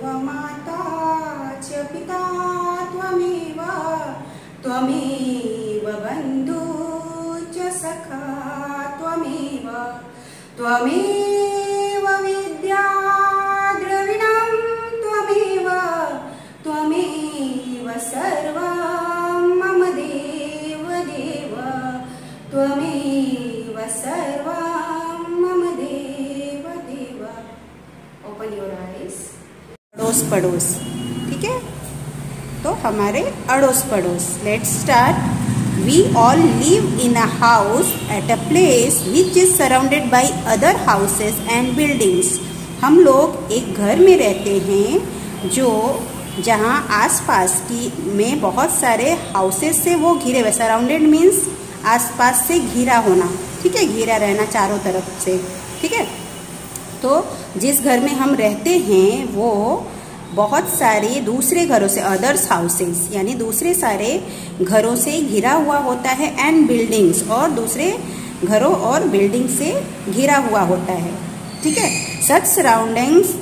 त्वमेव माता च पिता त्वमेव त्वमेव बन्धु च सखा त्वमेव त्वमेव विद्या द्रविणं त्वमेव त्वमेव सर्वं मम देव देव त्वमेव सर्वं मम देव देव। Open your eyes. अड़ोस पड़ोस, ठीक है। तो हमारे अड़ोस पड़ोस, let's start. We all live in a house at a place which is surrounded by other houses and buildings. हम लोग एक घर में रहते हैं जो जहाँ आसपास की में बहुत सारे हाउसेस से वो घिरे हुए। सराउंडेड मीन्स आसपास से घिरा होना, ठीक है, घिरा रहना चारों तरफ से, ठीक है। तो जिस घर में हम रहते हैं वो बहुत सारे दूसरे घरों से, अदर्स हाउसेस यानी दूसरे सारे घरों से घिरा हुआ होता है, एंड बिल्डिंग्स, और दूसरे घरों और बिल्डिंग से घिरा हुआ होता है, ठीक है। सच सराउंडिंग्स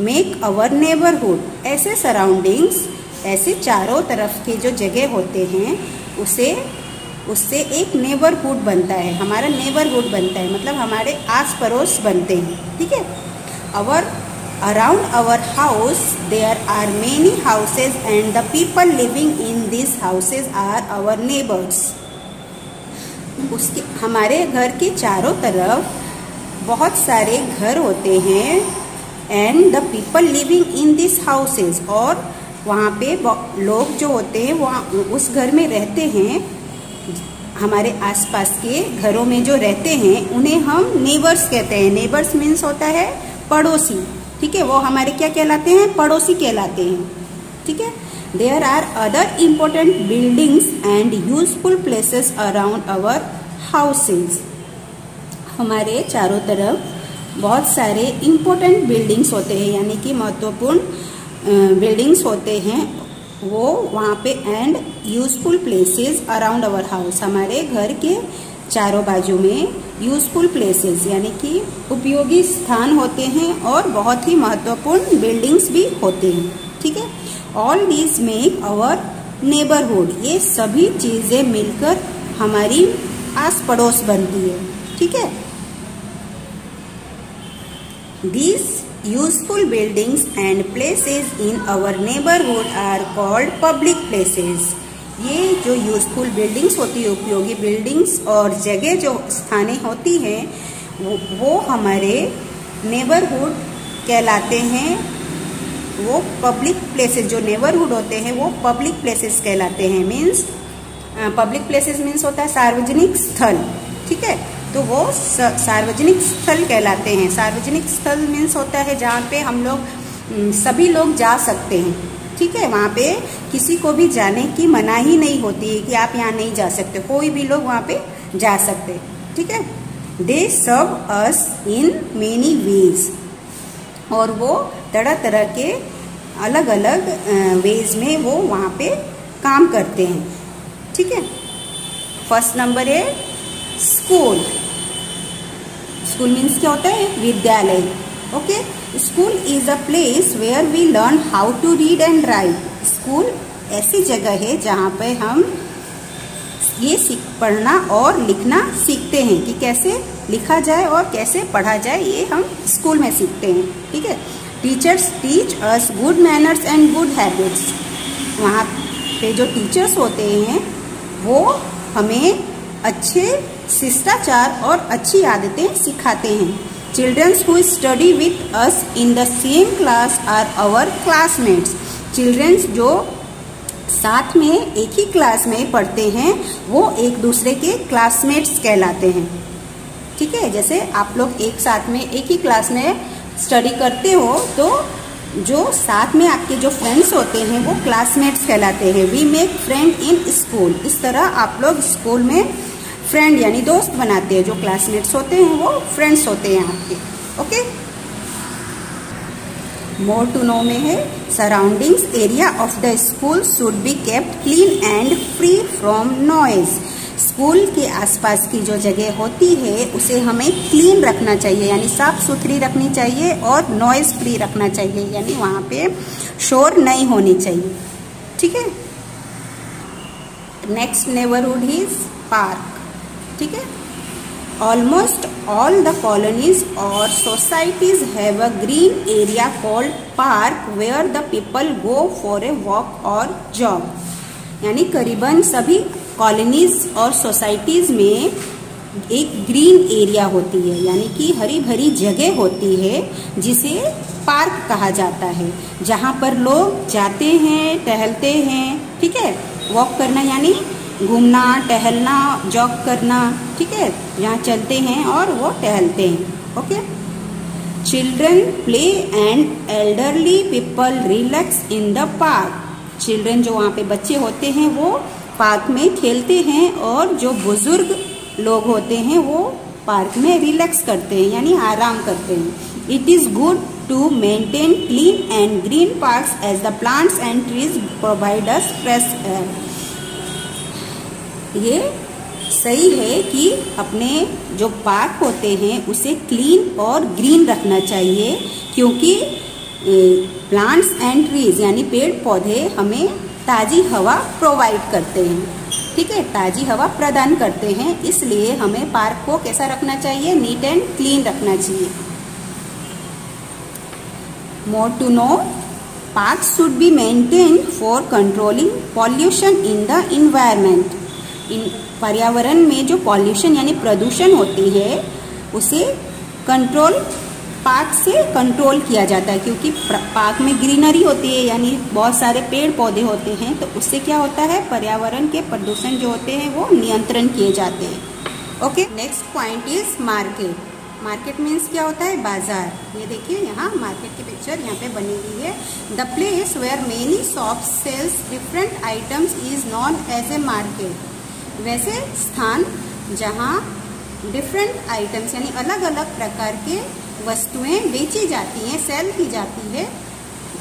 मेक अवर नेबरहुड। ऐसे सराउंडिंग्स, ऐसे चारों तरफ के जो जगह होते हैं उससे एक नेबरहुड बनता है, हमारा नेबरहुड बनता है, मतलब हमारे आस पड़ोस बनते हैं, ठीक है। Around our house there are many houses and the people living in these houses are our neighbors. उसके हमारे घर के चारों तरफ बहुत सारे घर होते हैं, and the people living in these houses, और वहाँ पे लोग जो होते हैं वो उस घर में रहते हैं, हमारे आसपास के घरों में जो रहते हैं उन्हें हम नेबर्स कहते हैं। नेबर्स मीन्स होता है पड़ोसी, ठीक है। वो हमारे क्या कहलाते हैं? पड़ोसी कहलाते हैं, ठीक है। There are other important buildings and useful places around our houses. हमारे चारों तरफ बहुत सारे इम्पोर्टेंट बिल्डिंग्स होते हैं, यानी कि महत्वपूर्ण बिल्डिंग्स होते हैं वो वहाँ पे, and useful places around our house. हमारे घर के चारों बाजू में यूजफुल प्लेसेस यानी कि उपयोगी स्थान होते हैं और बहुत ही महत्वपूर्ण बिल्डिंग्स भी होते हैं, ठीक है। All these make our neighbourhood. ये सभी चीजें मिलकर हमारी आस पड़ोस बनती है, ठीक है। These useful buildings and places in our neighbourhood are called public places. ये जो यूजफुल बिल्डिंग्स होती है, उपयोगी बिल्डिंग्स और जगह जो स्थानें होती हैं वो हमारे नेबरहुड कहलाते हैं। वो पब्लिक प्लेसेस, जो नेबरहुड होते हैं वो पब्लिक प्लेसेस कहलाते हैं। मीन्स पब्लिक प्लेसेस मीन्स होता है सार्वजनिक स्थल, ठीक है। तो वो सार्वजनिक स्थल कहलाते हैं। सार्वजनिक स्थल मीन्स होता है जहाँ पे हम लोग सभी लोग जा सकते हैं, ठीक है। वहाँ पे किसी को भी जाने की मनाही नहीं होती है कि आप यहाँ नहीं जा सकते, कोई भी लोग वहाँ पे जा सकते, ठीक है। दे सर्व अस इन मेनी वेज, और वो तरह तरह के अलग अलग वेज में वो वहाँ पे काम करते हैं, ठीक है। फर्स्ट नंबर है स्कूल। स्कूल मीन्स क्या होता है? विद्यालय, okay. School is a place where we learn how to read and write. School ऐसी जगह है जहाँ पे हम ये पढ़ना और लिखना सीखते हैं कि कैसे लिखा जाए और कैसे पढ़ा जाए, ये हम स्कूल में सीखते हैं, ठीक है। Teachers teach us good manners and good habits. वहाँ पे जो टीचर्स होते हैं वो हमें अच्छे शिष्टाचार और अच्छी आदतें सिखाते हैं। Childrens who study with us in the same class are our classmates. Childrens जो साथ में एक ही क्लास में पढ़ते हैं वो एक दूसरे के क्लासमेट्स कहलाते हैं, ठीक है। जैसे आप लोग एक साथ में एक ही क्लास में स्टडी करते हो तो जो साथ में आपके जो फ्रेंड्स होते हैं वो क्लासमेट्स कहलाते हैं। We make friend in school. इस तरह आप लोग स्कूल में फ्रेंड यानी दोस्त बनाते हैं। जो क्लासमेट्स होते हैं वो फ्रेंड्स होते हैं आपके, ओके। मोर टू नो में है surroundings area of the school should be kept clean and free from noise. School के आसपास की जो जगह होती है उसे हमें क्लीन रखना चाहिए, यानी साफ सुथरी रखनी चाहिए और नॉइज फ्री रखना चाहिए, यानी वहाँ पे शोर नहीं होनी चाहिए। ठीक है। Next neighbourhood is park. ठीक है। Almost all the colonies or societies have a green area called park where the people go for a walk or jog. यानी करीबन सभी कॉलोनीज और सोसाइटीज में एक ग्रीन एरिया होती है, यानी कि हरी भरी जगह होती है जिसे पार्क कहा जाता है, जहाँ पर लोग जाते हैं, टहलते हैं। ठीक है। वॉक करना यानी घूमना, टहलना, जॉग करना। ठीक है। यहाँ चलते हैं और वो टहलते हैं। Okay. Children play and elderly people relax in the park. Children जो वहाँ पे बच्चे होते हैं वो पार्क में खेलते हैं और जो बुजुर्ग लोग होते हैं वो पार्क में रिलैक्स करते हैं, यानी आराम करते हैं। It is good to maintain clean and green parks as the plants and trees provide us fresh air. ये सही है कि अपने जो पार्क होते हैं उसे क्लीन और ग्रीन रखना चाहिए, क्योंकि प्लांट्स एंड ट्रीज यानी पेड़ पौधे हमें ताजी हवा प्रोवाइड करते हैं। ठीक है। ताजी हवा प्रदान करते हैं, इसलिए हमें पार्क को कैसा रखना चाहिए? नीट एंड क्लीन रखना चाहिए। More to know, parks should be maintained for controlling pollution in the environment. पर्यावरण में जो पॉल्यूशन यानी प्रदूषण होती है उसे कंट्रोल पार्क से कंट्रोल किया जाता है, क्योंकि पार्क में ग्रीनरी होती है, यानी बहुत सारे पेड़ पौधे होते हैं, तो उससे क्या होता है? पर्यावरण के प्रदूषण जो होते हैं वो नियंत्रण किए जाते हैं। Okay. Next point is market. Market means क्या होता है? बाजार। ये देखिए यहाँ मार्केट की पिक्चर यहाँ पे बनी हुई है। The place where many shops sells different items is known as a market. वैसे स्थान जहाँ डिफरेंट आइटम्स यानी अलग अलग प्रकार के वस्तुएं बेची जाती हैं, सेल की जाती है,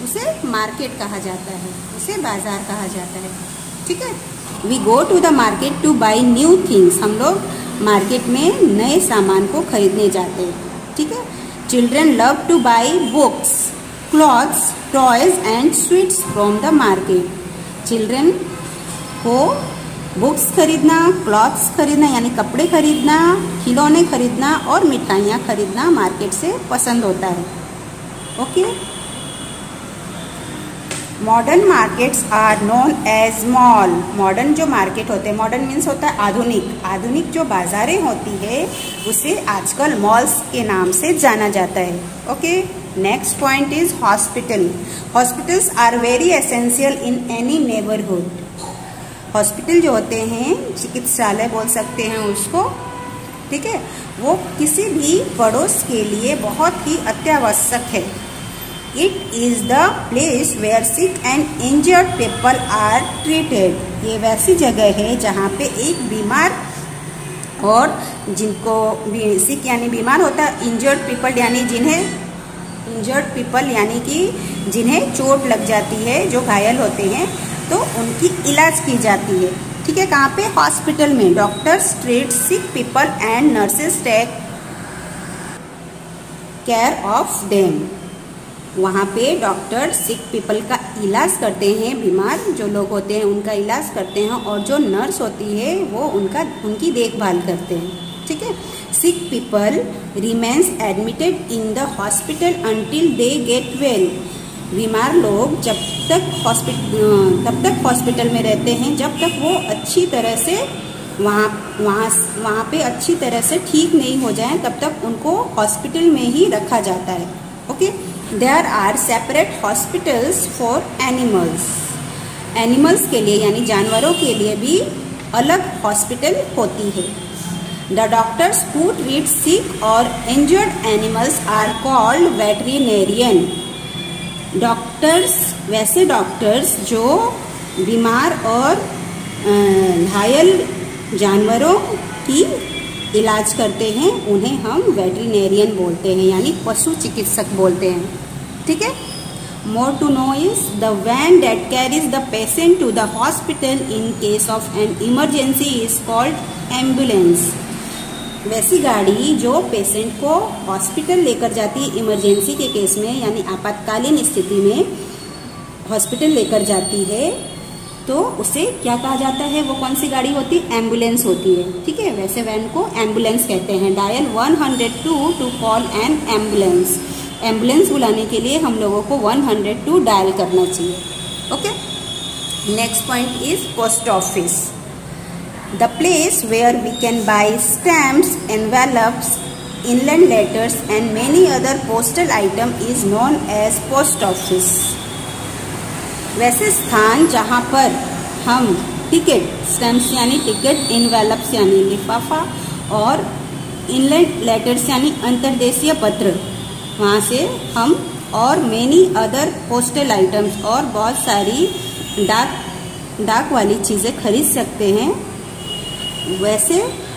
उसे मार्केट कहा जाता है, उसे बाजार कहा जाता है। ठीक है। We go to the market to buy new things. हम लोग मार्केट में नए सामान को खरीदने जाते हैं। ठीक है। Children love two by books, clothes, toys and sweets from the market. Children को बुक्स खरीदना, क्लॉथ्स खरीदना यानी कपड़े खरीदना, खिलौने खरीदना और मिठाइयाँ खरीदना मार्केट से पसंद होता है। Okay. Modern markets are known as mall. Modern जो मार्केट होते हैं, मॉडर्न मीन्स होता है आधुनिक। आधुनिक जो बाजारें होती है उसे आजकल मॉल्स के नाम से जाना जाता है। Okay. Next point is hospital. Hospitals are very essential in any neighbourhood. Hospital जो होते हैं, चिकित्सालय बोल सकते हैं उसको। ठीक है। वो किसी भी पड़ोस के लिए बहुत ही अत्यावश्यक है। It is the place where sick and injured people are treated. ये वैसी जगह है जहाँ पे एक बीमार और जिनको सिक यानी बीमार होता है, इंजर्ड पीपल यानी जिन्हें चोट लग जाती है, जो घायल होते हैं, तो उनकी इलाज की जाती है। ठीक है। कहाँ पे? हॉस्पिटल में। Doctors treat sick people and nurses take care of them. वहाँ पे डॉक्टर सिक पीपल का इलाज करते हैं, बीमार जो लोग होते हैं उनका इलाज करते हैं, और जो नर्स होती है वो उनकी देखभाल करते हैं। ठीक है। सिक people remains admitted in the hospital until they get well. बीमार लोग तब तक हॉस्पिटल में रहते हैं जब तक वो अच्छी तरह से वहाँ पे अच्छी तरह से ठीक नहीं हो जाए, तब तक उनको हॉस्पिटल में ही रखा जाता है। Okay. There are separate hospitals for animals. Animals के लिए यानी जानवरों के लिए भी अलग हॉस्पिटल होती है। द डॉक्टर्स हू ट्रीट सिक और इंजर्ड एनिमल्स आर कॉल्ड वेटरिनेरियन। वैसे डॉक्टर्स जो बीमार और घायल जानवरों की इलाज करते हैं उन्हें हम वेटरिनेरियन बोलते हैं, यानी पशु चिकित्सक बोलते हैं। ठीक है। More to know is the van that carries the patient to the hospital in case of an emergency is called ambulance. वैसी गाड़ी जो पेशेंट को हॉस्पिटल लेकर जाती है इमरजेंसी के केस में, यानी आपातकालीन स्थिति में हॉस्पिटल लेकर जाती है, तो उसे क्या कहा जाता है? वो कौन सी गाड़ी होती है? एम्बुलेंस होती है। ठीक है, वैसे वैन को एम्बुलेंस कहते हैं। Dial 102 to call an ambulance. Ambulance बुलाने के लिए हम लोगों को 102 डायल करना चाहिए। Okay, next point is post office. The place where we can buy stamps, envelopes, inland letters and many other postal item is known as post office. वैसे स्थान जहाँ पर हम टिकट, स्टैम्प्स यानी टिकट, इनवेलप्स यानी लिफाफा और इनलैंड लेटर्स यानी अंतर्देशीय पत्र, वहाँ से हम और मेनी अदर पोस्टल आइटम्स और बहुत सारी डाक वाली चीज़ें खरीद सकते हैं, वैसे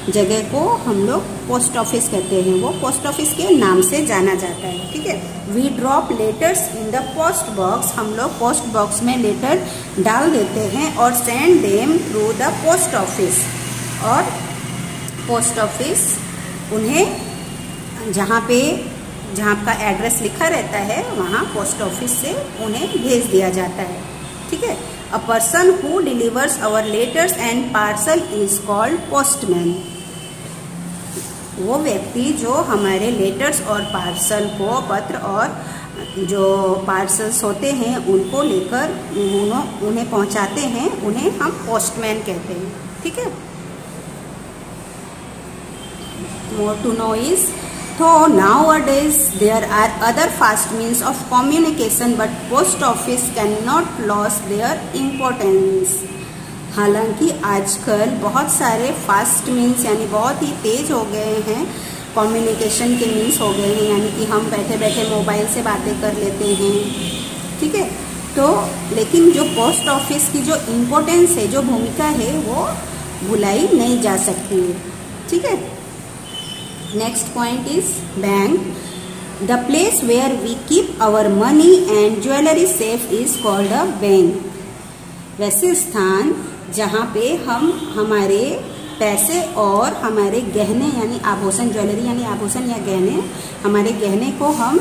जगह को हम लोग पोस्ट ऑफिस कहते हैं। वो पोस्ट ऑफिस के नाम से जाना जाता है। ठीक है, we drop letters in the post box. हम लोग पोस्ट बॉक्स में लेटर डाल देते हैं और send them through the post office. और पोस्ट ऑफिस उन्हें जहाँ आपका एड्रेस लिखा रहता है वहाँ पोस्ट ऑफिस से उन्हें भेज दिया जाता है। ठीक है, a person who delivers our letters and parcel is called postman. वो व्यक्ति जो हमारे लेटर्स और पार्सल को, पत्र और जो पार्सल्स होते हैं उनको लेकर उन्हें पहुंचाते हैं, उन्हें हम पोस्टमैन कहते हैं। ठीक है, more to know is though nowadays there are other fast means of communication but post office cannot lose their importance। हालांकि आजकल बहुत सारे फास्ट मीन्स यानी बहुत ही तेज हो गए हैं, कम्युनिकेशन के मीन्स हो गए हैं, यानी कि हम बैठे बैठे मोबाइल से बातें कर लेते हैं। ठीक है, तो लेकिन जो पोस्ट ऑफिस की जो इम्पोर्टेंस है, जो भूमिका है, वो भुलाई नहीं जा सकती है। ठीक है, next point is bank. The place where we keep our money and jewellery safe is called a bank. वैसे स्थान जहाँ पे हम हमारे पैसे और हमारे गहने यानी आभूषण, ज्वेलरी यानी आभूषण या गहने, हमारे गहने को हम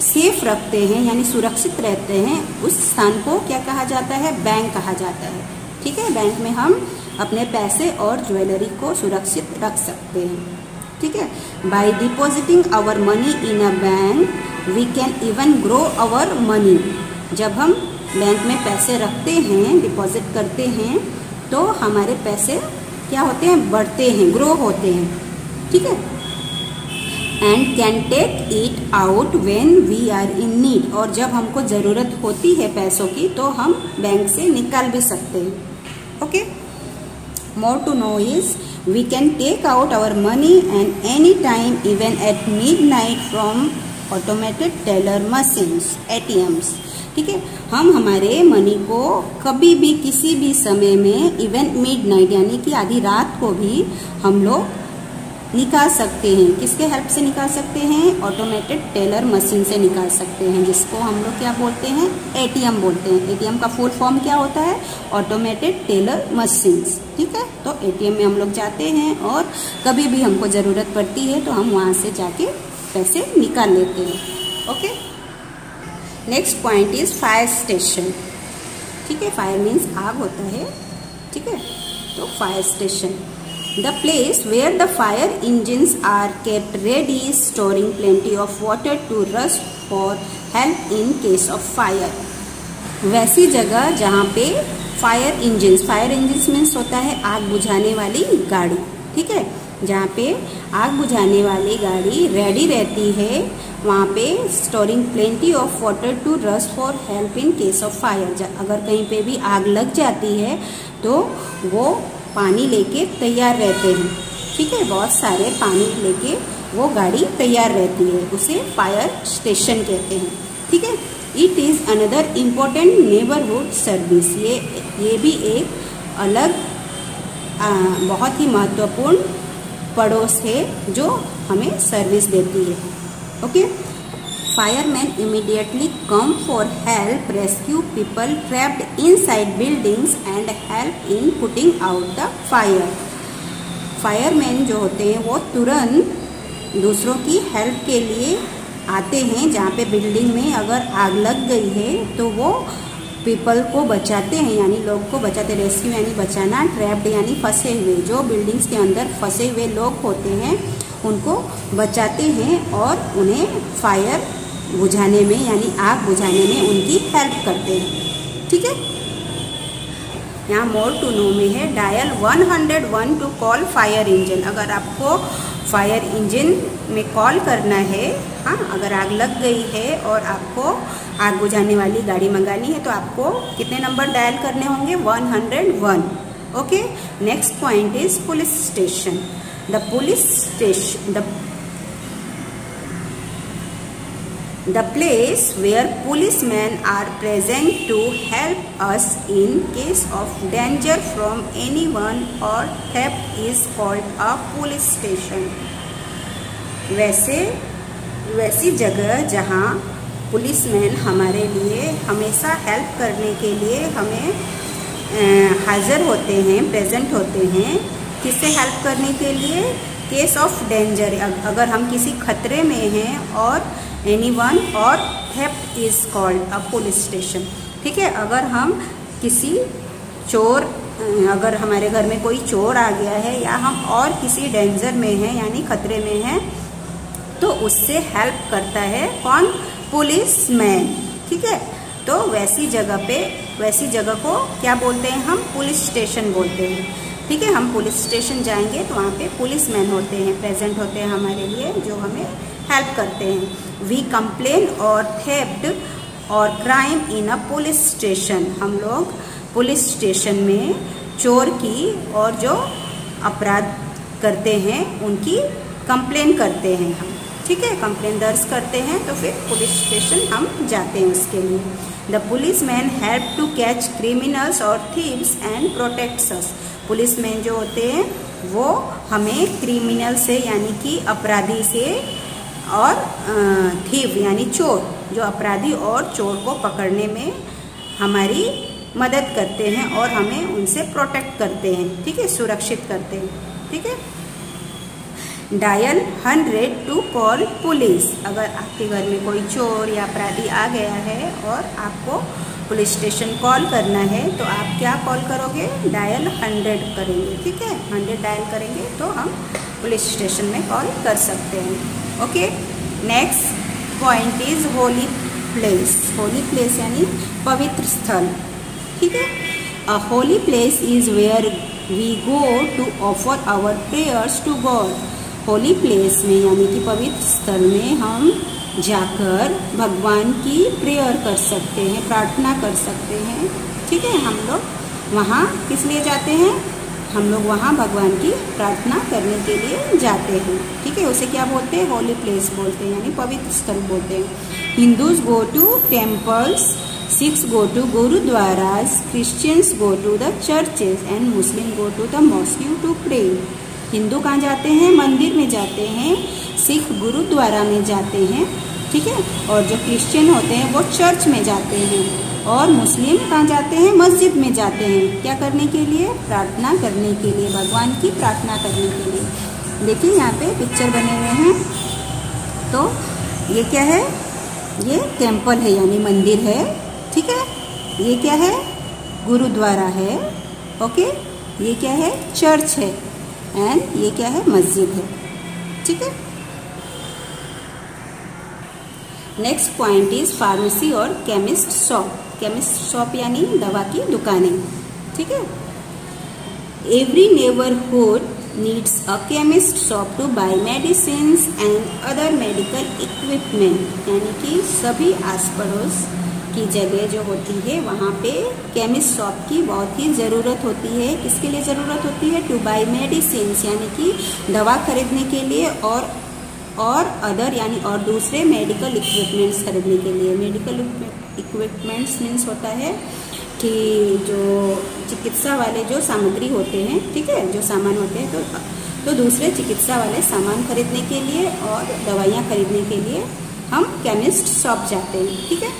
सेफ रखते हैं यानी सुरक्षित रहते हैं, उस स्थान को क्या कहा जाता है? बैंक कहा जाता है। ठीक है, बैंक में हम अपने पैसे और ज्वेलरी को सुरक्षित रख सकते हैं। ठीक है, by depositing our money in a bank we can even grow our money. जब हम बैंक में पैसे रखते हैं, डिपॉजिट करते हैं, तो हमारे पैसे क्या होते हैं? बढ़ते हैं, ग्रो होते हैं। ठीक है, and can take it out when we are in need. और जब हमको ज़रूरत होती है पैसों की तो हम बैंक से निकाल भी सकते हैं। Okay, more to know is we can take out our money and any time even at midnight from automated teller machines, ATMs। ठीक है, हम हमारे मनी को कभी भी किसी भी समय में इवन मिडनाइट यानी कि आधी रात को भी हम लोग निकाल सकते हैं। किसके हेल्प से निकाल सकते हैं? ऑटोमेटेड टेलर मशीन से निकाल सकते हैं, जिसको हम लोग क्या बोलते हैं? एटीएम बोलते हैं। एटीएम का फुल फॉर्म क्या होता है? Automated teller machines. ठीक है, तो एटीएम में हम लोग जाते हैं और कभी भी हमको ज़रूरत पड़ती है तो हम वहाँ से जाके पैसे निकाल लेते हैं। Okay, next point is fire station. ठीक है, फायर मीन्स आग होता है। ठीक है, तो fire station, the place where the fire engines are kept ready, storing plenty of water to rush for help in case of fire। वैसी जगह जहाँ पे फायर इंजिन्स मीन्स होता है आग बुझाने वाली गाड़ी। ठीक है, जहाँ पे आग बुझाने वाली गाड़ी रेडी रहती है, वहाँ पे storing plenty of water to rush for help in case of fire. अगर कहीं पे भी आग लग जाती है तो वो पानी लेके तैयार रहते हैं। ठीक है, बहुत सारे पानी लेके वो गाड़ी तैयार रहती है, उसे फायर स्टेशन कहते हैं। ठीक है, it is another important neighbourhood service. ये भी एक अलग बहुत ही महत्वपूर्ण पड़ोस है जो हमें सर्विस देती है। Okay, firemen immediately come for help, rescue people trapped inside buildings and help in putting out the fire. Fireman जो होते हैं वो तुरंत दूसरों की हेल्प के लिए आते हैं। जहाँ पे बिल्डिंग में अगर आग लग गई है तो वो पीपल को बचाते हैं, यानी लोग को बचाते। रेस्क्यू यानी बचाना, ट्रैप्ड यानी फंसे हुए, जो बिल्डिंग्स के अंदर फंसे हुए लोग होते हैं उनको बचाते हैं और उन्हें फायर बुझाने में यानी आग बुझाने में उनकी हेल्प करते हैं। ठीक है, यहाँ मोर टू नो में है dial 101 to call fire engine. अगर आपको फायर इंजन में कॉल करना है, हाँ, अगर आग लग गई है और आपको आग बुझाने वाली गाड़ी मंगानी है तो आपको कितने नंबर डायल करने होंगे? 101। Okay, next point is police station. The police station, the place where policemen are present to help us in case of danger from anyone or theft is called a police station. वैसी जगह जहाँ policeman हमारे लिए हमेशा help करने के लिए हमें हाजिर होते हैं, प्रेजेंट होते हैं। किससे हेल्प करने के लिए? केस ऑफ डेंजर, अगर हम किसी खतरे में हैं, और एनीवन और theft is called a police station. ठीक है, अगर हम किसी चोर, अगर हमारे घर में कोई चोर आ गया है या हम और किसी डेंजर में हैं यानी खतरे में हैं, तो उससे हेल्प करता है कौन? पुलिसमैन। ठीक है, तो वैसी जगह को क्या बोलते हैं हम? पुलिस स्टेशन बोलते हैं। ठीक है, हम पुलिस स्टेशन जाएंगे तो वहाँ पे पुलिसमैन होते हैं, प्रेजेंट होते हैं हमारे लिए, जो हमें हेल्प करते हैं। वी कंप्लेन और थेफ्ट और क्राइम इन अ पुलिस स्टेशन। हम लोग पुलिस स्टेशन में चोर की और जो अपराध करते हैं उनकी कंप्लेन करते हैं हम। ठीक है, कंप्लेन दर्ज करते हैं तो फिर पुलिस स्टेशन हम जाते हैं उसके लिए। The policeman help to catch criminals और thieves and protects us. Policeman जो होते हैं वो हमें क्रिमिनल से यानी कि अपराधी से और थीव यानी चोर, जो अपराधी और चोर को पकड़ने में हमारी मदद करते हैं और हमें उनसे प्रोटेक्ट करते हैं। ठीक है, सुरक्षित करते हैं। ठीक है, डायल 100 टू कॉल पुलिस। अगर आपके घर में कोई चोर या अपराधी आ गया है और आपको पुलिस स्टेशन कॉल करना है तो आप क्या कॉल करोगे? डायल 100 करेंगे। ठीक है, 100 डायल करेंगे तो हम पुलिस स्टेशन में कॉल कर सकते हैं। Okay, next point is holy place. Holy place यानी पवित्र स्थल। ठीक है, a holy place is where we go to offer our prayers to God. Holy place में यानी कि पवित्र स्थल में हम जाकर भगवान की प्रेयर कर सकते हैं, प्रार्थना कर सकते हैं। ठीक है, हम लोग वहाँ किस लिए जाते हैं? हम लोग वहाँ भगवान की प्रार्थना करने के लिए जाते हैं। ठीक है, उसे क्या बोलते हैं? होली प्लेस बोलते हैं, यानी पवित्र स्थल बोलते हैं। Hindus go to temples, Sikhs go to gurdwaras, Christians go to the churches and Muslim go to the mosque to pray. Hindu कहाँ जाते हैं? मंदिर में जाते हैं। सिख गुरुद्वारा में जाते हैं। ठीक है, और जो क्रिश्चियन होते हैं वो चर्च में जाते हैं, और मुस्लिम कहाँ जाते हैं? मस्जिद में जाते हैं। क्या करने के लिए? प्रार्थना करने के लिए, भगवान की प्रार्थना करने के लिए। देखिए यहाँ पे पिक्चर बने हुए हैं, तो ये क्या है? ये टेम्पल है यानी मंदिर है। ठीक है, ये क्या है? गुरुद्वारा है। ओके, ये क्या है? चर्च है, एंड ये क्या है? मस्जिद है। ठीक है, नेक्स्ट पॉइंट इज फार्मेसी और केमिस्ट शॉप। केमिस्ट शॉप यानी दवा की दुकानें। ठीक है, every neighbourhood needs a chemist shop to buy medicines and other medical equipment. यानी कि सभी आस पड़ोस की जगह जो होती है वहाँ पे केमिस्ट शॉप की बहुत ही ज़रूरत होती है। किसके लिए ज़रूरत होती है? टू बाय मेडिसिन्स यानी कि दवा खरीदने के लिए, और अदर यानी और दूसरे मेडिकल इक्विपमेंट्स खरीदने के लिए। मेडिकल इक्विपमेंट्स मीन्स होता है कि जो चिकित्सा वाले जो सामग्री होते हैं, ठीक है, जो सामान होते हैं, तो दूसरे चिकित्सा वाले सामान खरीदने के लिए और दवाइयाँ खरीदने के लिए हम केमिस्ट शॉप जाते हैं, ठीक है।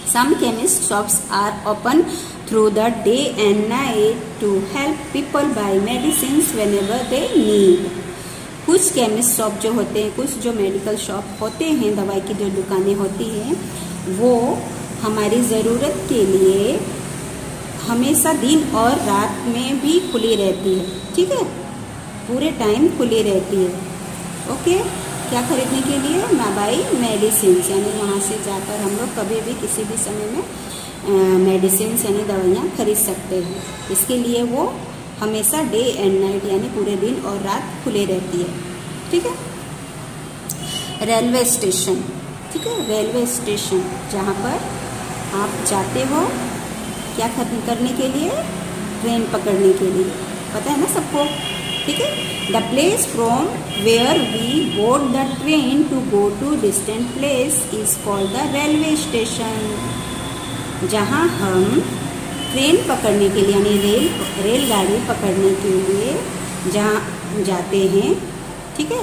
Some chemist shops are open through the day and night to help people buy medicines whenever they need. कुछ केमिस्ट शॉप जो होते हैं, कुछ जो मेडिकल शॉप होते हैं, दवाई की जो दुकानें होती हैं, वो हमारी ज़रूरत के लिए हमेशा दिन और रात में भी खुली रहती है, ठीक है, पूरे टाइम खुली रहती है। ओके, क्या खरीदने के लिए? बाई मेडिसिन, यानी वहाँ से जाकर हम लोग कभी भी किसी भी समय में मेडिसिन यानी दवाइयाँ खरीद सकते हैं। इसके लिए वो हमेशा डे एंड नाइट यानी पूरे दिन और रात खुले रहती है, ठीक है। रेलवे स्टेशन, ठीक है, रेलवे स्टेशन जहाँ पर आप जाते हो क्या करने के लिए? ट्रेन पकड़ने के लिए, पता है ना सबको, ठीक है। The place from where we board the train to go to distant place is called the railway station. जहाँ हम ट्रेन पकड़ने के लिए यानी रेलगाड़ी पकड़ने के लिए जहाँ जाते हैं, ठीक है,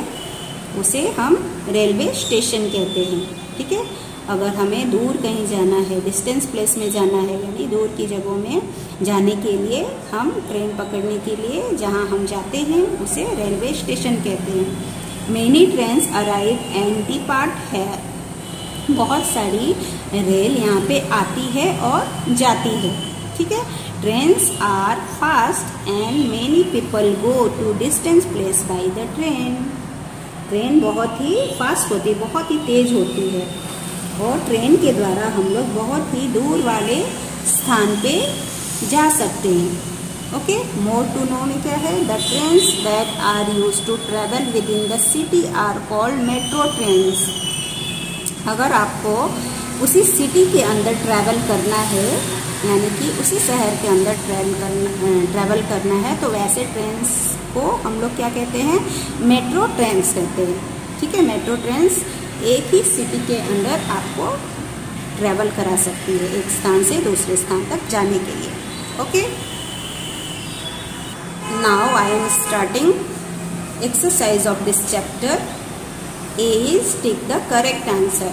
उसे हम रेलवे स्टेशन कहते हैं, ठीक है। अगर हमें दूर कहीं जाना है, डिस्टेंस प्लेस में जाना है, यानी दूर की जगहों में जाने के लिए हम ट्रेन पकड़ने के लिए जहाँ हम जाते हैं उसे रेलवे स्टेशन कहते हैं। Many trains arrive and depart है। बहुत सारी रेल यहाँ पे आती है और जाती है, ठीक है। Trains are fast and many people go to distance place by the train. Train बहुत ही फास्ट होती है, बहुत ही तेज होती है और ट्रेन के द्वारा हम लोग बहुत ही दूर वाले स्थान पे जा सकते हैं। ओके, मोर टू नो में क्या है? The trains that are used to travel within the city are called metro trains. अगर आपको उसी सिटी के अंदर ट्रैवल करना है, यानी कि उसी शहर के अंदर ट्रैवल करना है, तो वैसे ट्रेन्स को हम लोग क्या कहते हैं? मेट्रो ट्रेन्स कहते हैं, ठीक है। मेट्रो ट्रेन्स एक ही सिटी के अंदर आपको ट्रैवल करा सकती है, एक स्थान से दूसरे स्थान तक जाने के लिए। Okay, now I am starting exercise of this chapter. A is take the correct answer.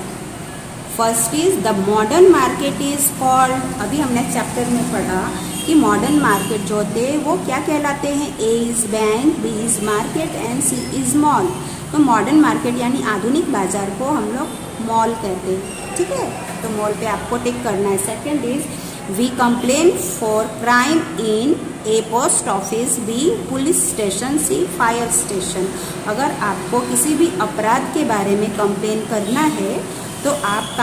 First is the modern market is called. अभी हमने चैप्टर में पढ़ा कि मॉडर्न मार्केट जो होते हैं वो क्या कहलाते हैं? A is bank, B is market and C is mall. तो मॉडर्न मार्केट यानी आधुनिक बाजार को हम लोग मॉल कहते हैं, ठीक है। तो मॉल पे आपको टिक करना है। Second is we complain for crime in A post office, B police station, C fire station. अगर आपको किसी भी अपराध के बारे में कंप्लेन करना है तो आप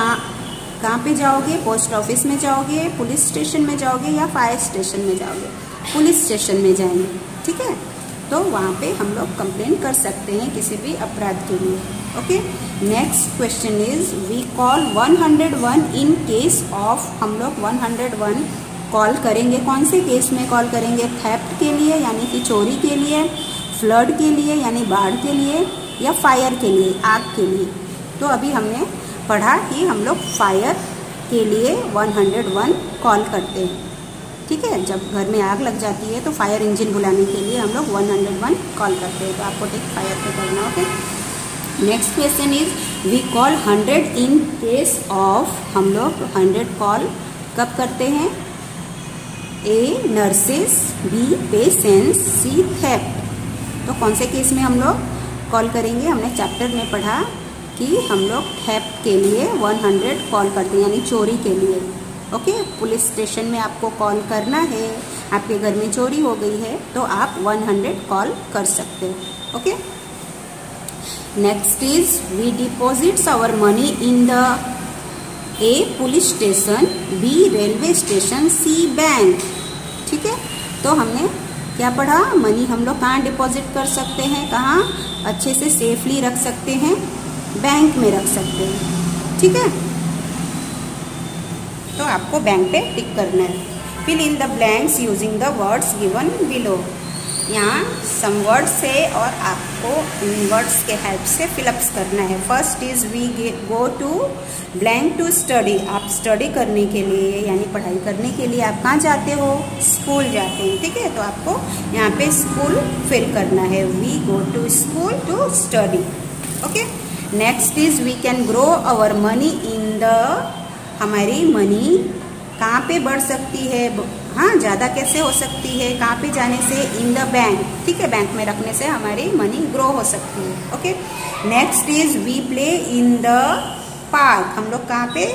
कहाँ पे जाओगे? पोस्ट ऑफिस में जाओगे, पुलिस स्टेशन में जाओगे या फायर स्टेशन में जाओगे? पुलिस स्टेशन में जाएंगे, ठीक है। तो वहाँ पे हम लोग कंप्लेन कर सकते हैं किसी भी अपराध के लिए। Okay, next question is we call 101 in case of. हम लोग 101 कॉल करेंगे कौन से केस में कॉल करेंगे? थेफ्ट के लिए यानी कि चोरी के लिए, फ्लड के लिए यानी बाढ़ के लिए, या फायर के लिए, आग के लिए। तो अभी हमने पढ़ा कि हम लोग फायर के लिए 101 कॉल करते हैं, ठीक है। जब घर में आग लग जाती है तो फायर इंजन बुलाने के लिए हम लोग 101 कॉल करते हैं। तो आपको टिक फायर पे करना। Okay, next question is we call 100 in case of. हम लोग 100 कॉल कब करते हैं? A nurses, B patients, C theft. तो कौन से केस में हम लोग कॉल करेंगे? हमने चैप्टर में पढ़ा कि हम लोग थेफ्ट के लिए 100 कॉल करते हैं यानी चोरी के लिए। ओके, पुलिस स्टेशन में आपको कॉल करना है, आपके घर में चोरी हो गई है तो आप 100 कॉल कर सकते हो। Okay, next is we deposits our money in the A police station, B railway station, C bank, ठीक है। तो हमने क्या पढ़ा? मनी हम लोग कहाँ डिपॉजिट कर सकते हैं, कहाँ अच्छे से सेफली रख सकते हैं? बैंक में रख सकते हैं, ठीक है। तो आपको बैंक पे टिक करना है। Fill in the blanks using the words given below. यहाँ सम वर्ड्स है और आपको इन वर्ड्स के हेल्प से फिलअप्स करना है। First is we go to blank to study. आप स्टडी करने के लिए यानी पढ़ाई करने के लिए आप कहाँ जाते हो? स्कूल जाते हैं, ठीक है। तो आपको यहाँ पे स्कूल फिल करना है। We go to school to study. Okay, next is we can grow our money in the, हमारी मनी कहाँ पे बढ़ सकती है, हाँ ज़्यादा कैसे हो सकती है, कहाँ पे जाने से, इन द बैंक, ठीक है, बैंक में रखने से हमारी मनी ग्रो हो सकती है। Okay, next is we play in the park, हम लोग कहाँ पे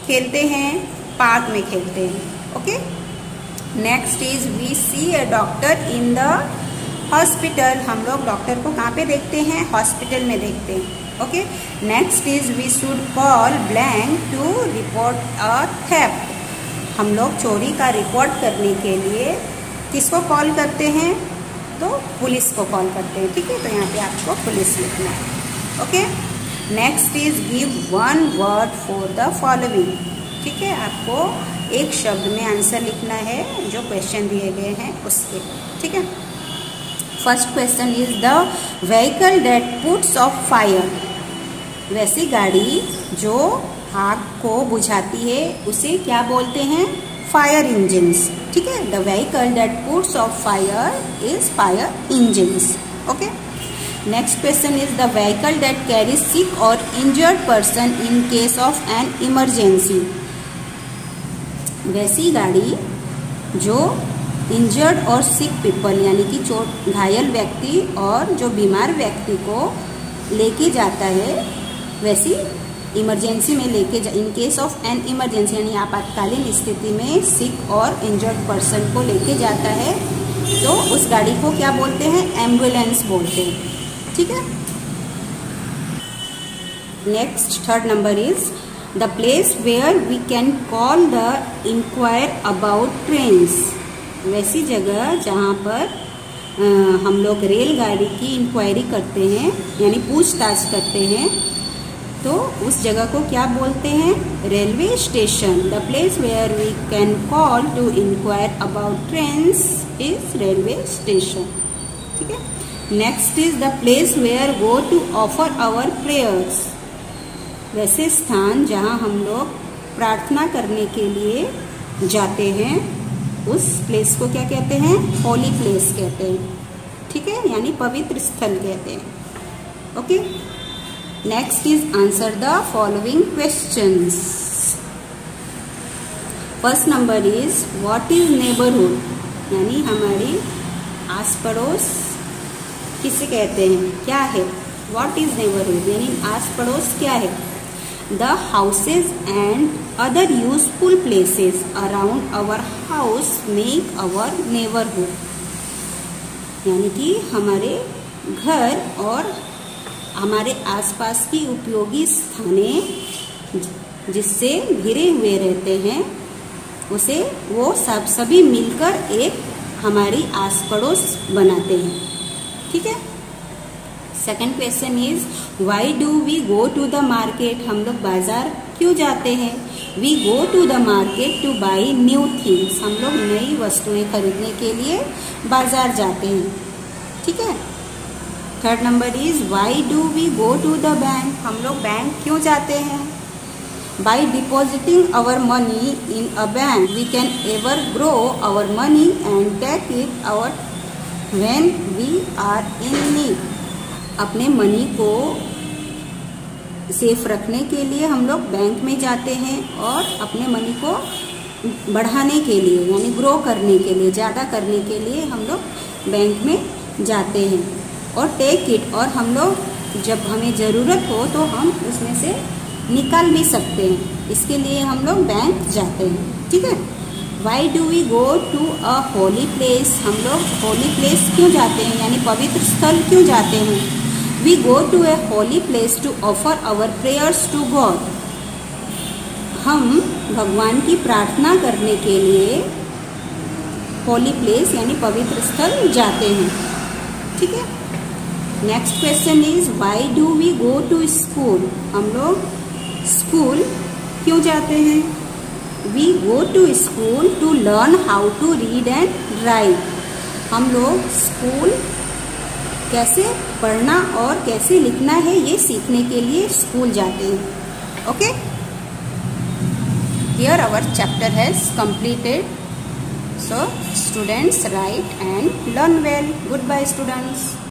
खेलते हैं, पार्क में खेलते हैं। Okay, next is we see a doctor in the hospital, हम लोग डॉक्टर को कहाँ पे देखते हैं, हॉस्पिटल में देखते हैं। Okay, next is we should call blank to report a theft, हम लोग चोरी का रिपोर्ट करने के लिए किसको कॉल करते हैं, तो पुलिस को कॉल करते हैं। ठीक है, तो यहाँ पे आपको पुलिस लिखना है। Okay, next is give one word for the following, ठीक है, आपको एक शब्द में आंसर लिखना है जो क्वेश्चन दिए गए हैं उसके। ठीक है, first question is the vehicle that puts off fire, वैसी गाड़ी जो आग को बुझाती है उसे क्या बोलते हैं, फायर इंजिन्स। ठीक है, the vehicle that puts off fire is fire engines. Okay, next question is the vehicle that carries sick और injured person in case of an emergency, वैसी गाड़ी जो इंजर्ड और सिक पीपल यानी कि चोट घायल व्यक्ति और जो बीमार व्यक्ति को लेके जाता है, वैसी इमरजेंसी में लेके इन केस ऑफ एन इमरजेंसी यानी आपातकालीन स्थिति में सिक और इंजर्ड पर्सन को लेके जाता है, तो उस गाड़ी को क्या बोलते हैं, एम्बुलेंस बोलते हैं। ठीक है, next third number is the place where we can call the inquire about trains, वैसी जगह जहाँ पर हम लोग रेलगाड़ी की इंक्वायरी करते हैं यानी पूछताछ करते हैं, तो उस जगह को क्या बोलते हैं, railway station. The place where we can call to inquire about trains is railway station. ठीक है, next is the place where go to offer our prayers, वैसे स्थान जहां हम लोग प्रार्थना करने के लिए जाते हैं, उस प्लेस को क्या कहते हैं, होली प्लेस कहते हैं। ठीक है, यानी पवित्र स्थल कहते हैं। Okay, next is answer the following questions. First number is what is neighbourhood, यानी हमारी आस पड़ोस किसे कहते हैं, क्या है, व्हाट इज नेबरहुड यानी आस पड़ोस क्या है। The houses and other useful places around our house make our neighbourhood, यानी कि हमारे घर और हमारे आसपास की उपयोगी स्थानें जिससे घिरे हुए रहते हैं, उसे वो सभी मिलकर एक हमारी आस पड़ोस बनाते हैं। ठीक है, second question is why do we go to the market, हम लोग बाजार क्यों जाते हैं। We go to the market to buy new things, हम लोग नई वस्तुएं खरीदने के लिए बाजार जाते हैं। ठीक है, third number is why do we go to the bank, हम लोग बैंक क्यों जाते हैं। By depositing our money in a bank we can ever grow our money and take it out when we are in need, अपने money को safe रखने के लिए हम लोग बैंक में जाते हैं और अपने मनी को बढ़ाने के लिए यानी ग्रो करने के लिए, ज़्यादा करने के लिए हम लोग बैंक में जाते हैं। और टेक इट, और हम लोग जब हमें ज़रूरत हो तो हम उसमें से निकाल भी सकते हैं, इसके लिए हम लोग बैंक जाते हैं। ठीक है, why do we go to a holy place, हम लोग होली प्लेस क्यों जाते हैं यानी पवित्र स्थल क्यों जाते हैं। We go to a holy place to offer our prayers to God, हम भगवान की प्रार्थना करने के लिए होली प्लेस यानी पवित्र स्थल जाते हैं। ठीक है, next question is why do we go to school, हम लोग स्कूल क्यों जाते हैं। We go to school to learn how to read and write, हम लोग स्कूल कैसे पढ़ना और कैसे लिखना है ये सीखने के लिए स्कूल जाते हैं। Okay, here our chapter has completed, so students write and learn well. Good bye students.